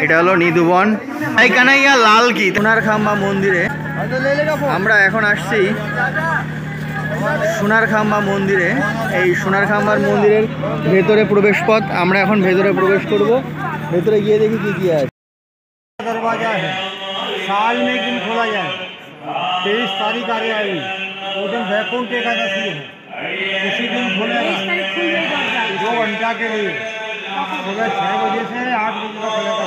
এটা হলো নিধুবন কানাইয়া লাল কি সোনার খাম্বা মন্দিরে। আমরা এখন আসছি সোনার খাম্বা মন্দিরে। এই সোনার খাম্বার মন্দিরের ভেতরে প্রবেশ পথ। আমরা এখন ভেতরে প্রবেশ করব। ভেতরে গিয়ে দেখি কি কি আছে। दरवाजा है, साल में एक दिन खोला जाए। 23 तारीख आ रही है, वो दिन वैकुंठ एकादशी है, उसी दिन खोलेगा 2 घंटा के लिए। सुबह 6 बजे से 8 बजे तक खुलेगा।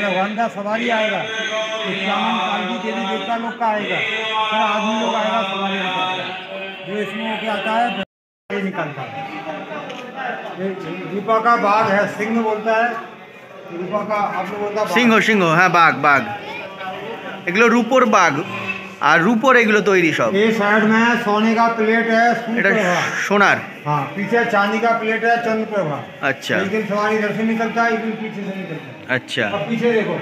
भगवान का सवारी आएगा, चामन पालकी देवी देवता लोग का आएगा, फिर आदमी लोग आएगा सवारी होता है। जो इसमें होके आता है निकलता है। दीपा का बाग है, सिंह बोलता है। সিংহ সিংহ, হ্যাঁ বাঘ বাঘ। এগুলো রূপোর বাঘ আর রূপোর এগুলো তৈরি সব। ये साइड में सोने का प्लेट है, এটা সোনার। हाँ, पीछे चांदी का प्लेट है, चंद्रप्रभा। अच्छा। एक दिन सवारी इधर से निकलता है, एक दिन पीछे से निकलता है। अच्छा। अब पीछे देखो,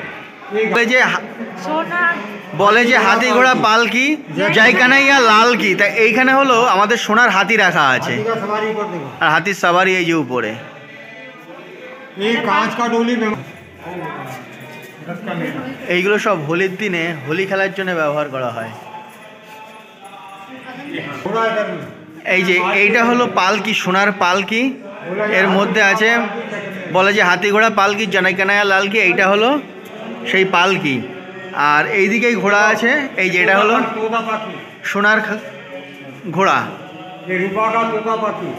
বলে যে হাতি ঘোড়া পালকি জয় কানাইয়া লাল কি। তা এইখানে হলো আমাদের সোনার হাতি রাখা আছে, हाथी का सवारी ऊपर देखो। আর হাতির সাবারি এই যে উপরে। ये कांच का डोली में এইগুলো সব হোলির দিনে হোলি খেলার জন্য ব্যবহার করা হয়। এই যে এইটা হলো পালকি, সোনার পালকি। এর মধ্যে আছে বলে যে হাতি ঘোড়া পালকি জয় কানাইয়া লাল কি। এইটা হলো সেই পালকি। আর এইদিকেই ঘোড়া আছে, এই যে এটা হলো সোনার ঘোড়া।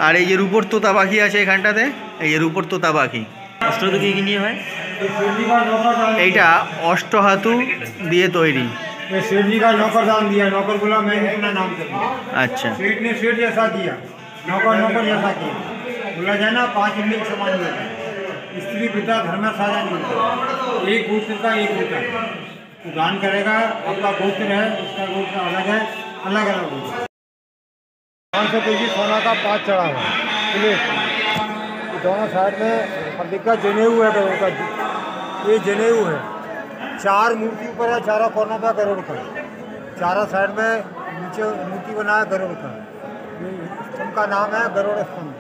আর এই যে রূপোর তোতা পাখি আছে এখানটাতে, এই যে রূপোর তোতা পাখি। এইটা অষ্টহাতু দিয়ে তৈরি। सेठ जी का नौकर दान दिया, नौकर बोला मैं इतना नाम कर दिया। अच्छा। सेठ ने सेठ जैसा किया, नौकर नौकर जैसा किया। बोला जाए ना 5 इंद्रिय समान होता है। स्त्री पिता धर्म साझा नहीं होता, एक गोत्र का एक होता है। तो दान करेगा, आपका गोत्र है, उसका गोत्र अलग है, अलग अलग होता है। 500 केजी सोना का पात चढ़ा हुआ है, दोनों साइड में दिक्कत जनेऊ है। ये जनेऊ है, 4 मूर्ति ऊपर है, चारों कोनों पर गरुड़ का, चारों साइड में नीचे मूर्ति बना है गरुड़ का। स्तंभ का नाम है गरुड़ स्तंभ,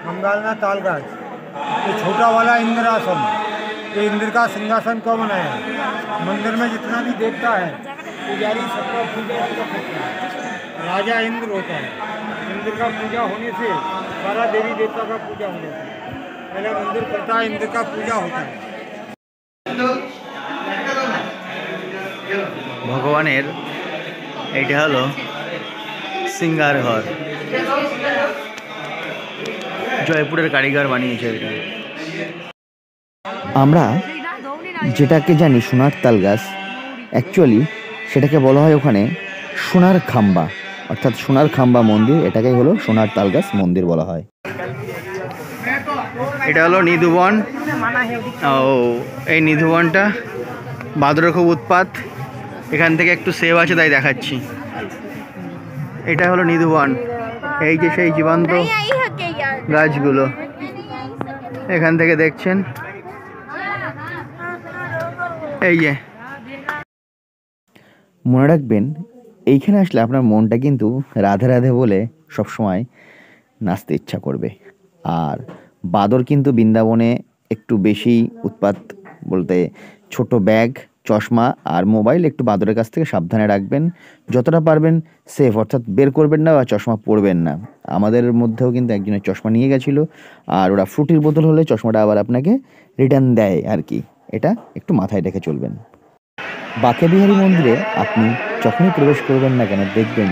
बंगाल में तालगाज। ये छोटा वाला इंद्रासन, ये इंद्र का सिंहासन क्यों बनाया है? मंदिर में जितना भी देवता है पुजारी सबका पूजा करता है। राजा इंद्र होता है, इंद्र का पूजा होने से सारा देवी देवता का पूजा होने से पहले मंदिर करता है, इंद्र का पूजा होता है। ভগবানের এইটা হলো সিঙ্গার ঘর, জয়পুরের কারিগর বানিয়েছে এটা। আমরা যেটাকে জানি সোনার তাল গাছ, অ্যাকচুয়ালি সেটাকে বলা হয় ওখানে সোনার খাম্বা, অর্থাৎ সোনার খাম্বা মন্দির। এটাকেই হলো সোনার তাল গাছ মন্দির বলা হয়। এটা হলো নিধুবন। ও এই নিধুবনটা বাদরের খুব উৎপাত। এখান থেকে একটু সেভ আছে তাই দেখাচ্ছি। এটা হলো নিধুবন, এই যে সেই জীবন্ত গাছগুলো এখান থেকে দেখছেন। এই যে মনে রাখবেন, এইখানে আসলে আপনার মনটা কিন্তু রাধে রাধে বলে সবসময় নাচতে ইচ্ছা করবে। আর বাদর কিন্তু বৃন্দাবনে একটু বেশি উৎপাত, বলতে ছোট ব্যাগ, চশমা আর মোবাইল একটু বাদরের কাছ থেকে সাবধানে রাখবেন, যতটা পারবেন সেফ, অর্থাৎ বের করবেন না বা চশমা পরবেন না। আমাদের মধ্যেও কিন্তু একজনের চশমা নিয়ে গেছিলো, আর ওরা ফ্রুটির বোতল হলে চশমাটা আবার আপনাকে রিটার্ন দেয় আর কি। এটা একটু মাথায় রেখে চলবেন। বাঁকে বিহারী মন্দিরে আপনি যখনই প্রবেশ করবেন না কেন, দেখবেন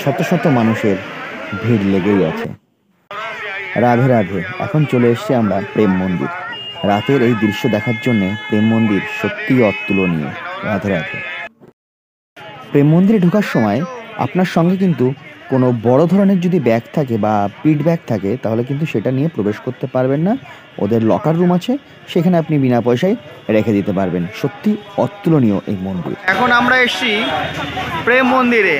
শত শত মানুষের ভিড় লেগেই আছে। রাধে রাধে। এখন চলে এসেছি আমরা প্রেম মন্দির। রাতের এই দৃশ্য দেখার জন্যে প্রেম মন্দির সত্যিই অতুলনীয়। রাধে রাধে। প্রেম মন্দিরে ঢোকার সময় আপনার সঙ্গে কিন্তু কোনো বড় ধরনের যদি ব্যাগ থাকে বা পিট ব্যাগ থাকে, তাহলে কিন্তু সেটা নিয়ে প্রবেশ করতে পারবেন না। ওদের লকার রুম আছে, সেখানে আপনি বিনা পয়সায় রেখে দিতে পারবেন। সত্যি অতুলনীয় এই মন্দির। এখন আমরা এসেছি প্রেম মন্দিরে।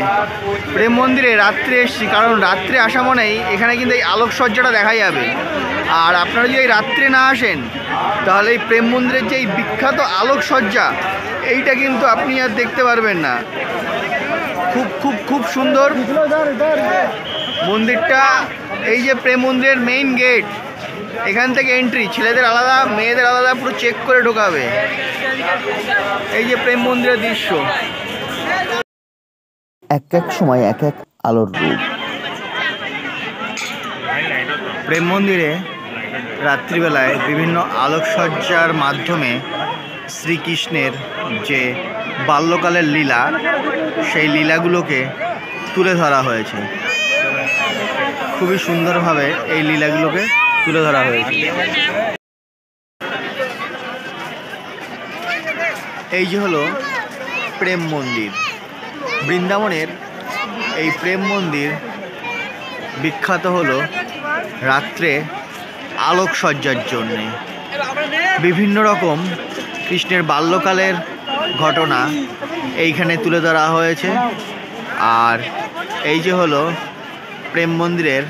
প্রেম মন্দিরে রাত্রে এসেছি, কারণ রাত্রে আসা মানেই এখানে কিন্তু এই আলোকসজ্জাটা দেখা যাবে। আর আপনারা যদি এই রাত্রে না আসেন, তাহলে এই প্রেম মন্দিরের যে এই বিখ্যাত আলোকসজ্জা, এইটা কিন্তু আপনি আর দেখতে পারবেন না। খুব খুব খুব সুন্দর মন্দিরটা। এই যে প্রেম মন্দিরের মেইন গেট, এখান থেকে এন্ট্রি, ছেলেদের আলাদা মেয়েদের আলাদা, পুরো চেক করে ঢোকাবে। এই যে প্রেম মন্দিরের দৃশ্য, এক এক সময় এক এক আলোর রূপ। প্রেম মন্দিরে রাত্রিবেলায় বিভিন্ন আলোকসজ্জার মাধ্যমে শ্রীকৃষ্ণের যে বাল্যকালের লীলা, সেই লীলাগুলোকে তুলে ধরা হয়েছে। খুবই সুন্দরভাবে এই লীলাগুলোকে তুলে ধরা হয়েছে। এই যে হলো প্রেম মন্দির। বৃন্দাবনের এই প্রেম মন্দির বিখ্যাত হলো রাত্রে আলোকসজ্জার জন্যে। বিভিন্ন রকম কৃষ্ণের বাল্যকালের ঘটনা এইখানে তুলে ধরা হয়েছে। আর এই যে হলো প্রেম মন্দিরের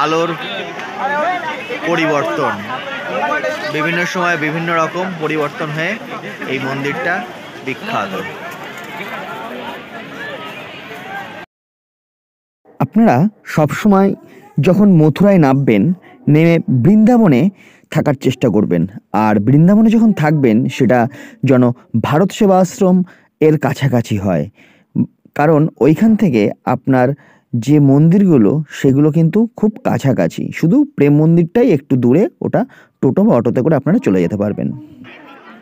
আলোর পরিবর্তন, বিভিন্ন সময় বিভিন্ন রকম পরিবর্তন হয়ে এই মন্দিরটা বিখ্যাত। আপনারা সবসময় যখন মথুরায় নামবেন, নেমে বৃন্দাবনে থাকার চেষ্টা করবেন। আর বৃন্দাবনে যখন থাকবেন সেটা যেন ভারত সেবা আশ্রম এর কাছাকাছি হয়, কারণ ওইখান থেকে আপনার যে মন্দিরগুলো সেগুলো কিন্তু খুব কাছাকাছি। শুধু প্রেম মন্দিরটাই একটু দূরে, ওটা টোটো বা অটোতে করে আপনারা চলে যেতে পারবেন।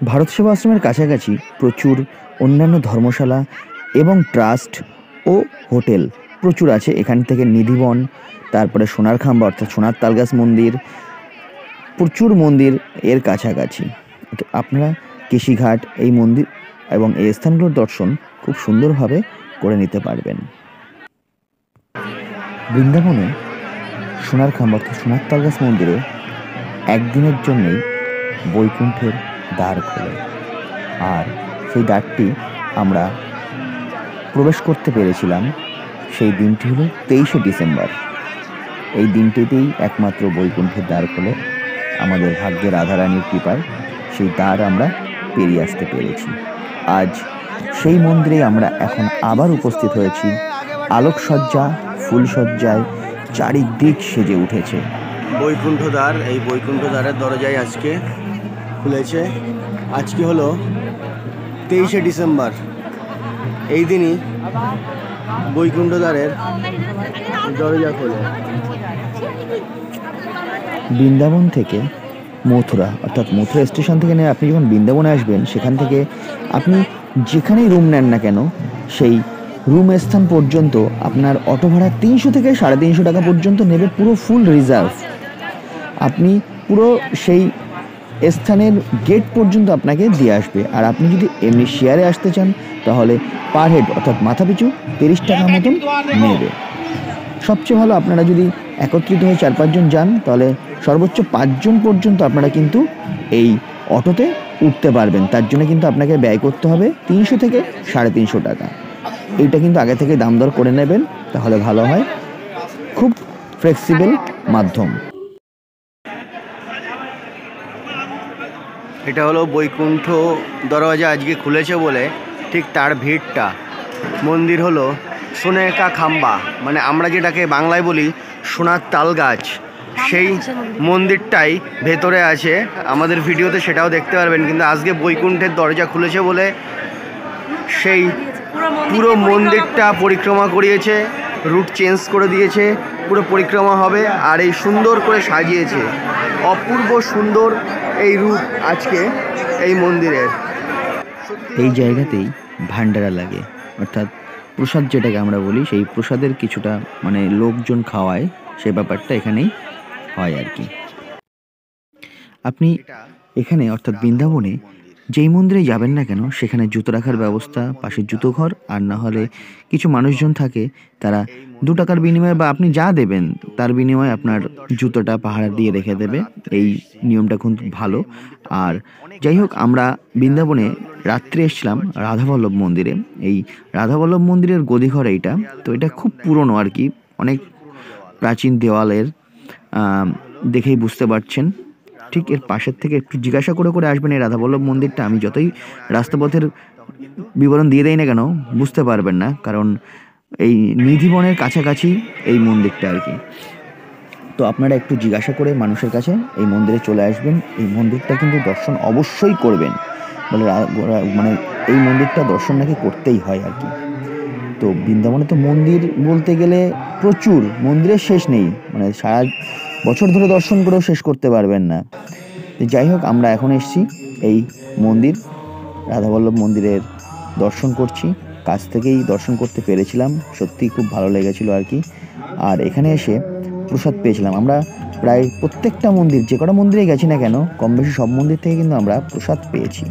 ভারত সেবা আশ্রমের কাছাকাছি প্রচুর অন্যান্য ধর্মশালা এবং ট্রাস্ট ও হোটেল প্রচুর আছে। এখান থেকে নিধিবন, তারপরে সোনার খাম্বা অর্থাৎ সোনার তালগাছ মন্দির, প্রচুর মন্দির এর কাছাকাছি। তো আপনারা কেশিঘাট এই মন্দির এবং এই স্থানগুলোর দর্শন খুব সুন্দরভাবে করে নিতে পারবেন। বৃন্দাবনে সোনার খাম্বা অর্থাৎ সোনার তালগাছ মন্দিরে একদিনের জন্যেই বৈকুণ্ঠের দ্বার খোলে। আর সেই দ্বারটি আমরা প্রবেশ করতে পেরেছিলাম, সেই দিনটি হলো 23শে ডিসেম্বর। এই দিনটিতেই একমাত্র বৈকুণ্ঠের দ্বার খোলে। আমাদের ভাগ্যে রাধারানীর কৃপায় সেই দ্বার আমরা পেরিয়ে আসতে পেরেছি। আজ সেই মন্দিরে আমরা এখন আবার উপস্থিত হয়েছি। আলোকসজ্জা, ফুলসজ্জায় চারিদিক সেজে উঠেছে। বৈকুণ্ঠ দ্বার, এই বৈকুণ্ঠ দ্বারের দরজায় আজকে খুলেছে। আজকে হলো 23শে ডিসেম্বর। এই দিনই বৈকুণ্ঠ দ্বারের দরজা খোলে। বৃন্দাবন থেকে মথুরা অর্থাৎ মথুরা স্টেশন থেকে আপনি যখন বৃন্দাবনে আসবেন, সেখান থেকে আপনি যেখানেই রুম নেন না কেন, সেই রুম স্থান পর্যন্ত আপনার অটো ভাড়া 300 থেকে 350 টাকা পর্যন্ত নেবে, পুরো ফুল রিজার্ভ। আপনি পুরো সেই স্থানের গেট পর্যন্ত আপনাকে দিয়ে আসবে। আর আপনি যদি এমনি শেয়ারে আসতে চান তাহলে পার হেড অর্থাৎ মাথা পিছু 30 টাকা মতন নেবে। সবচেয়ে ভালো আপনারা যদি একত্রিত হয়ে 4-5 জন যান, তাহলে সর্বোচ্চ 5 জন পর্যন্ত আপনারা কিন্তু এই অটোতে উঠতে পারবেন। তার জন্য কিন্তু আপনাকে ব্যয় করতে হবে 300 থেকে 350 টাকা। এইটা কিন্তু আগে থেকে দাম দর করে নেবেন, তাহলে ভালো হয়। খুব ফ্লেক্সিবল মাধ্যম। এটা হলো বৈকুণ্ঠ দরজা আজকে খুলেছে বলে ঠিক তার ভিড়টা। মন্দির হলো সোনেকা খাম্বা, মানে আমরা যেটাকে বাংলায় বলি সোনার তাল গাছ, সেই মন্দিরটাই ভেতরে আছে। আমাদের ভিডিওতে সেটাও দেখতে পারবেন। কিন্তু আজকে বৈকুণ্ঠের দরজা খুলেছে বলে সেই পুরো মন্দিরটা পরিক্রমা করিয়েছে, রুট চেঞ্জ করে দিয়েছে, পুরো পরিক্রমা হবে। আর এই সুন্দর করে সাজিয়েছে, অপূর্ব সুন্দর এই রূপ আজকে এই মন্দিরের। এই জায়গাতেই ভান্ডারা লাগে, অর্থাৎ প্রসাদ যেটাকে আমরা বলি, সেই প্রসাদের কিছুটা মানে লোকজন খাওয়ায়, সেই ব্যাপারটা এখানেই হয় আর কি। আপনি এখানে অর্থাৎ বৃন্দাবনে যেই মন্দিরে যাবেন না কেন, সেখানে জুতো রাখার ব্যবস্থা, পাশে জুতো ঘর, আর না হলে কিছু মানুষজন থাকে, তারা 2 টাকার বিনিময়ে বা আপনি যা দেবেন তার বিনিময়ে আপনার জুতোটা পাহারা দিয়ে রেখে দেবে। এই নিয়মটা খুব ভালো। আর যাই হোক, আমরা বৃন্দাবনে রাত্রে এসেছিলাম রাধাবল্লভ মন্দিরে। এই রাধাবল্লভ মন্দিরের গদিঘর এইটা, তো এটা খুব পুরনো আর কি, অনেক প্রাচীন দেওয়ালের, দেখেই বুঝতে পারছেন। ঠিক এর পাশের থেকে একটু জিজ্ঞাসা করে করে আসবেন এই রাধাবল্লভ মন্দিরটা। আমি যতই রাস্তাপথের বিবরণ দিয়ে দেই না কেন, বুঝতে পারবেন না, কারণ এই নিধিবনের কাছাকাছি এই মন্দিরটা আর কি। তো আপনারা একটু জিজ্ঞাসা করে মানুষের কাছে এই মন্দিরে চলে আসবেন। এই মন্দিরটা কিন্তু দর্শন অবশ্যই করবেন, বলে মানে এই মন্দিরটা দর্শন নাকি করতেই হয় আর কি। তো বৃন্দাবনে তো মন্দির বলতে গেলে প্রচুর, মন্দিরের শেষ নেই, মানে সারা বছর ধরে দর্শন করেও শেষ করতে পারবেন না। তো যাই হোক, আমরা এখন এসেছি এই মন্দির, রাধাবল্লভ মন্দিরের দর্শন করছি। কাছ থেকেই দর্শন করতে পেরেছিলাম, সত্যিই খুব ভালো লেগেছিল আর কি। আর এখানে এসে প্রসাদ পেয়েছিলাম। আমরা প্রায় প্রত্যেকটা মন্দির, যে কটা মন্দিরে গেছি না কেন, কম বেশি সব মন্দির থেকে কিন্তু আমরা প্রসাদ পেয়েছি।